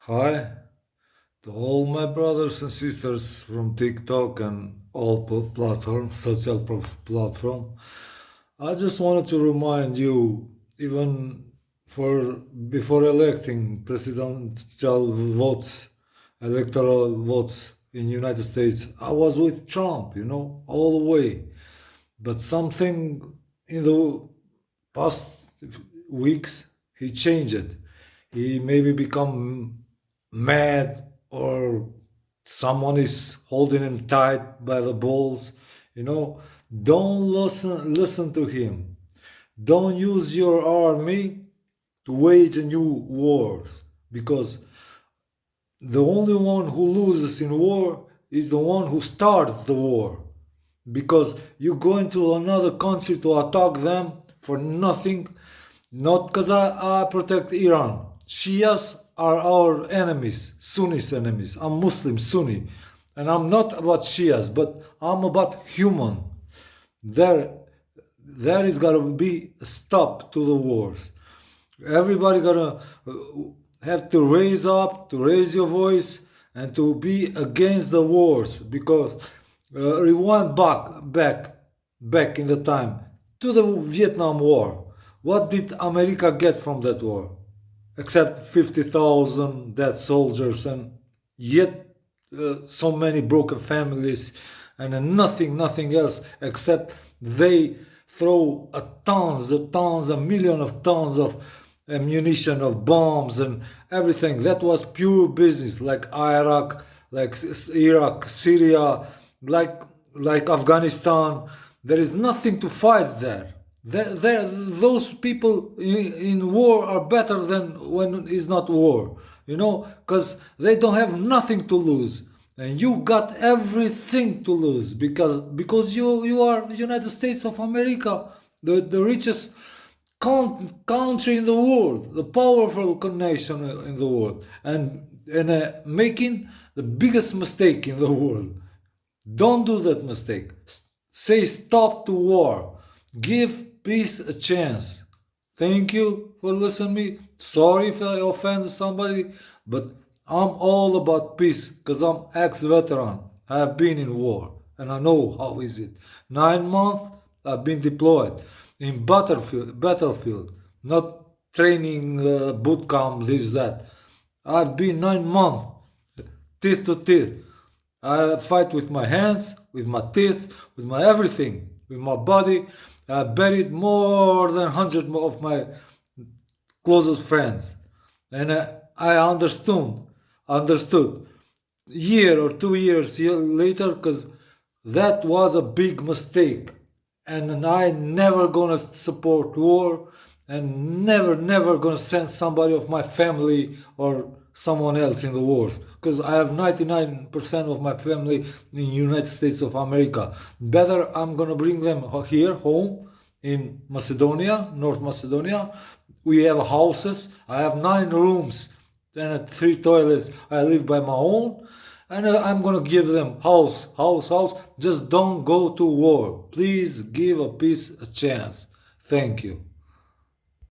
Hi to all my brothers and sisters from TikTok and all platforms, platform. I just wanted to remind you, even for before electing presidential votes, electoral votes in United States, I was with Trump, all the way. But something in the past weeks, he changed it. He maybe become mad, or someone is holding him tight by the balls. You know, don't listen to him. Don't use your army to wage a new wars, because the only one who loses in war is the one who starts the war, because you go into another country to attack them for nothing. Not because I protect Iran. Shias are our enemies, Sunnis enemies. I'm Muslim, Sunni. And I'm not about Shias, but I'm about human. There, there is gotta be a stop to the wars. Everybody gotta have to raise up, to raise your voice, and to be against the wars. Because rewind back in the time to the Vietnam War. What did America get from that war? Except 50,000 dead soldiers, and yet so many broken families, and nothing else, except they throw a million of tons of ammunition, of bombs and everything. That was pure business, like Iraq, like Iraq, Syria, like Afghanistan. There is nothing to fight there. Those people in war are better than when it's not war, because they don't have nothing to lose, and you got everything to lose, because you are the United States of America, the richest country in the world, the powerful nation in the world, and making the biggest mistake in the world. Don't do that mistake. Say stop to war. Give peace a chance. Thank you for listening to me. Sorry if I offended somebody, but I'm all about peace, because I'm ex-veteran. I have been in war and I know how is it. 9 months I've been deployed in battlefield, not training boot camp, this that. I've been 9 months, teeth to teeth. I fight with my hands, with my teeth, with my everything, with my body. I buried more than 100 of my closest friends, and I understood, year or 2 years later, because that was a big mistake, and I never gonna support war, and never gonna send somebody of my family or someone else in the wars, because I have 99% of my family in United States of America. Better I'm gonna bring them here home in Macedonia, North Macedonia. We have houses. I have 9 rooms and 3 toilets. I live by my own, and I'm gonna give them house. Just don't go to war. Please give a peace a chance. Thank you.